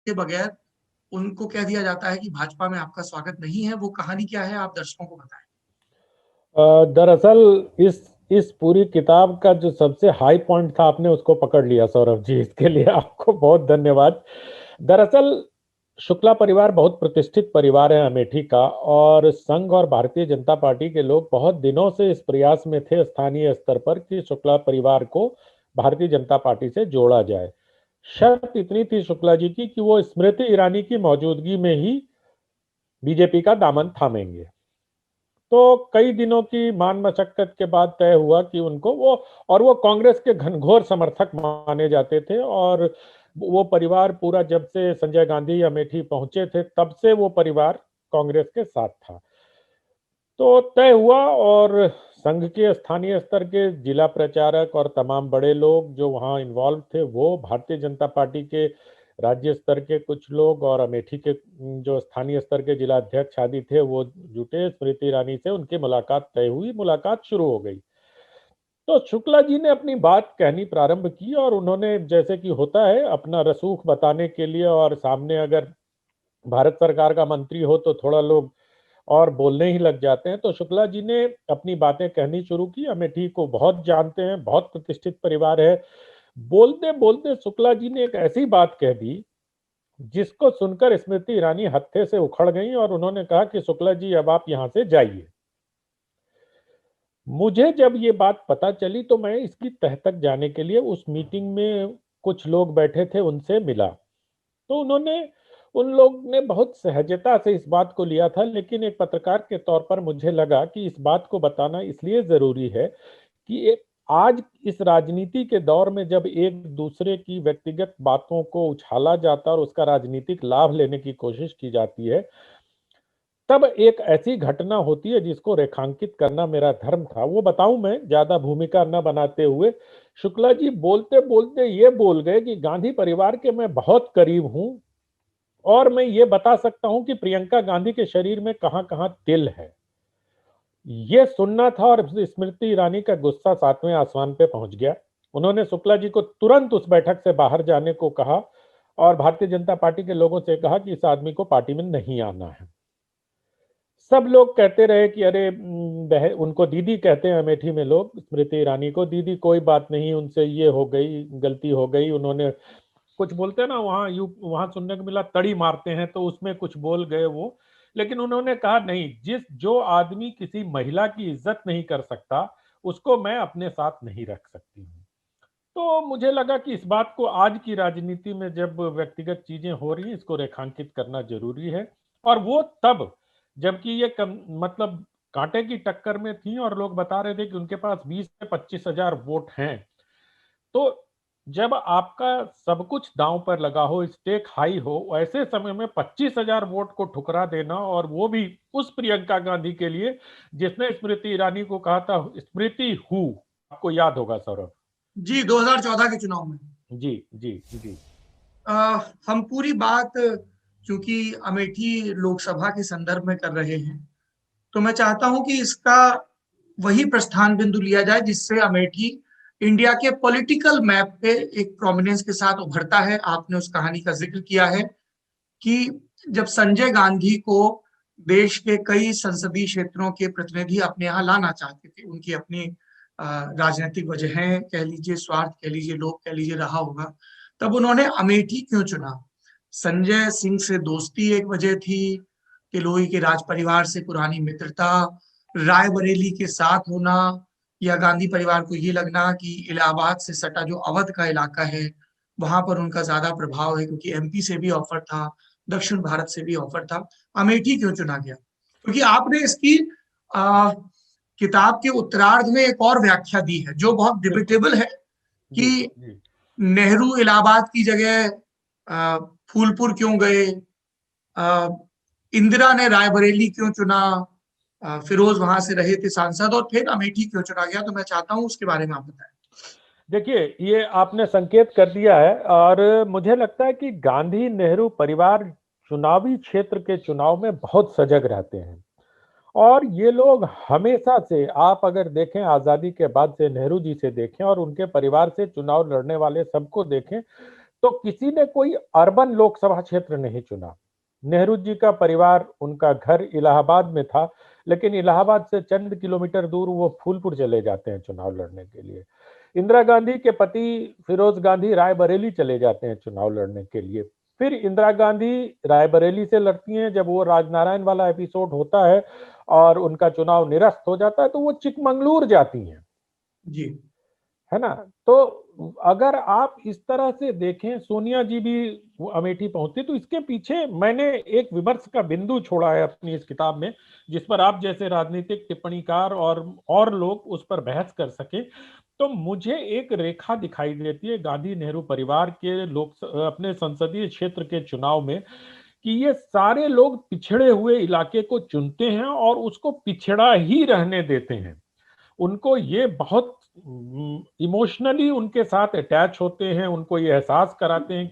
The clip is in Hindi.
के बगैर उनको कह दिया जाता है कि भाजपा में आपका स्वागत नहीं है। वो कहानी क्या है, आप दर्शकों को बताएं। दरअसल इस पूरी किताब का जो सबसे हाई पॉइंट था, आपने उसको पकड़ लिया सौरभ जी। इसके लिए आपको बहुत धन्यवाद। दरअसल शुक्ला परिवार बहुत प्रतिष्ठित परिवार है अमेठी का, और संघ और भारतीय जनता पार्टी के लोग बहुत दिनों से इस प्रयास में थे स्थानीय स्तर पर कि शुक्ला परिवार को भारतीय जनता पार्टी से जोड़ा जाए। शर्त इतनी थी शुक्ला जी की कि वो स्मृति ईरानी की मौजूदगी में ही बीजेपी का दामन थामेंगे। तो कई दिनों की मान मशक्कत के बाद तय हुआ कि उनको वो कांग्रेस के घनघोर समर्थक माने जाते थे, और वो परिवार पूरा जब से संजय गांधी अमेठी पहुंचे थे तब से वो परिवार कांग्रेस के साथ था। तो तय हुआ, और संघ के स्थानीय स्तर के जिला प्रचारक और तमाम बड़े लोग जो वहाँ इन्वॉल्व थे, वो भारतीय जनता पार्टी के राज्य स्तर के कुछ लोग और अमेठी के जो स्थानीय स्तर के जिला अध्यक्ष आदि थे, वो जुटे। स्मृति ईरानी से उनकी मुलाकात तय हुई, मुलाकात शुरू हो गई। तो शुक्ला जी ने अपनी बात कहनी प्रारंभ की, और उन्होंने, जैसे कि होता है, अपना रसूख बताने के लिए, और सामने अगर भारत सरकार का मंत्री हो तो थोड़ा लोग और बोलने ही लग जाते हैं। तो शुक्ला जी ने अपनी बातें कहनी शुरू की। अमेठी को बहुत जानते हैं, बहुत प्रतिष्ठित परिवार है। बोलते बोलते शुक्ला जी ने एक ऐसी बात कह दी जिसको सुनकर स्मृति ईरानी हत्थे से उखड़ गई, और उन्होंने कहा कि शुक्ला जी अब आप यहां से जाइए। मुझे जब ये बात पता चली तो मैं इसकी तह तक जाने के लिए उस मीटिंग में कुछ लोग बैठे थे, उनसे मिला। तो उन लोग ने बहुत सहजता से इस बात को लिया था, लेकिन एक पत्रकार के तौर पर मुझे लगा कि इस बात को बताना इसलिए जरूरी है कि आज इस राजनीति के दौर में जब एक दूसरे की व्यक्तिगत बातों को उछाला जाता है और उसका राजनीतिक लाभ लेने की कोशिश की जाती है, तब एक ऐसी घटना होती है जिसको रेखांकित करना मेरा धर्म था। वो बताऊं मैं, ज्यादा भूमिका न बनाते हुए। शुक्ला जी बोलते बोलते ये बोल गए कि गांधी परिवार के मैं बहुत करीब हूं, और मैं ये बता सकता हूं कि प्रियंका गांधी के शरीर में कहां कहां तिल है। ये सुनना था, और स्मृति ईरानी का गुस्सा सातवें आसमान पे पहुंच गया। उन्होंने शुक्ला जी को तुरंत उस बैठक से बाहर जाने को कहा, और भारतीय जनता पार्टी के लोगों से कहा कि इस आदमी को पार्टी में नहीं आना है। सब लोग कहते रहे कि अरे उनको दीदी कहते हैं अमेठी में लोग, स्मृति ईरानी को, दीदी कोई बात नहीं, उनसे ये हो गई, गलती हो गई, उन्होंने कुछ बोलते हैं ना, वहां सुनने को मिला तड़ी मारते हैं, तो उसमें कुछ बोल गए वो। लेकिन उन्होंने कहा नहीं, जो आदमी किसी महिला की इज्जत नहीं कर सकता उसको मैं अपने साथ नहीं रख सकती हूँ। तो मुझे लगा कि इस बात को आज की राजनीति में जब व्यक्तिगत चीजें हो रही हैं, इसको रेखांकित करना जरूरी है। और वो तब, जबकि ये मतलब कांटे की टक्कर में थी, और लोग बता रहे थे कि उनके पास 20 से 25 हजार वोट हैं। तो जब आपका सब कुछ दांव पर लगा हो, स्टेक हाई हो, ऐसे समय में 25 हजार वोट को ठुकरा देना, और वो भी उस प्रियंका गांधी के लिए जिसने स्मृति ईरानी को कहा था स्मृति हु, आपको याद होगा सौरभ जी, 2014 के चुनाव में। जी। जी जी। हम पूरी बात चूंकि अमेठी लोकसभा के संदर्भ में कर रहे हैं, तो मैं चाहता हूं कि इसका वही प्रस्थान बिंदु लिया जाए जिससे अमेठी इंडिया के पॉलिटिकल मैप पे एक प्रोमिनेंस के साथ उभरता है। आपने उस कहानी का जिक्र किया है कि जब संजय गांधी को देश के कई संसदीय क्षेत्रों के प्रतिनिधि अपने यहाँ लाना चाहते थे, उनकी अपनी राजनीतिक वजहें कह लीजिए, स्वार्थ कह लीजिए, लोग कह लीजिए रहा होगा, तब उन्होंने अमेठी क्यों चुना? संजय सिंह से दोस्ती एक वजह थी, किलोई के राज परिवार से पुरानी मित्रता, रायबरेली के साथ होना, या गांधी परिवार को ये लगना कि इलाहाबाद से सटा जो अवध का इलाका है वहां पर उनका ज्यादा प्रभाव है, क्योंकि एमपी से भी ऑफर था, दक्षिण भारत से भी ऑफर था। अमेठी क्यों चुना गया? क्योंकि आपने इसकी आ, किताब के उत्तरार्ध में एक और व्याख्या दी है जो बहुत डिबेटेबल है जी कि जी। नेहरू इलाहाबाद की जगह फूलपुर क्यों गए, इंदिरा ने रायबरेली क्यों चुना, फिरोज वहां से रहे थे सांसद, और फिर अमेठी क्यों चुना गया? तो मैं चाहता हूं उसके बारे में आप बताएं। देखिए, ये आपने संकेत कर दिया है, और मुझे लगता है कि गांधी नेहरू परिवार चुनावी क्षेत्र के चुनाव में बहुत सजग रहते हैं। और ये लोग हमेशा से, आप अगर देखें आजादी के बाद से, नेहरू जी से देखें और उनके परिवार से चुनाव लड़ने वाले सबको देखें, तो किसी ने कोई अर्बन लोकसभा क्षेत्र नहीं चुना। नेहरू जी का परिवार, उनका घर इलाहाबाद में था, लेकिन इलाहाबाद से चंद किलोमीटर दूर वो फूलपुर चले जाते हैं चुनाव लड़ने के लिए। इंदिरा गांधी के पति फिरोज गांधी रायबरेली चले जाते हैं चुनाव लड़ने के लिए। फिर इंदिरा गांधी रायबरेली से लड़ती हैं। जब वो राजनारायण वाला एपिसोड होता है और उनका चुनाव निरस्त हो जाता है, तो वो चिकमंगलूर जाती हैं, जी है ना। तो अगर आप इस तरह से देखें, सोनिया जी भी अमेठी पहुंचती, तो इसके पीछे मैंने एक विमर्श का बिंदु छोड़ा है अपनी इस किताब में, जिस पर आप जैसे राजनीतिक टिप्पणीकार और लोग उस पर बहस कर सके। तो मुझे एक रेखा दिखाई देती है गांधी नेहरू परिवार के लोग अपने संसदीय क्षेत्र के चुनाव में, कि ये सारे लोग पिछड़े हुए इलाके को चुनते हैं और उसको पिछड़ा ही रहने देते हैं। उनको ये बहुत इमोशनली उनके साथ अटैच होते हैं, उनको ये एहसास कराते हैं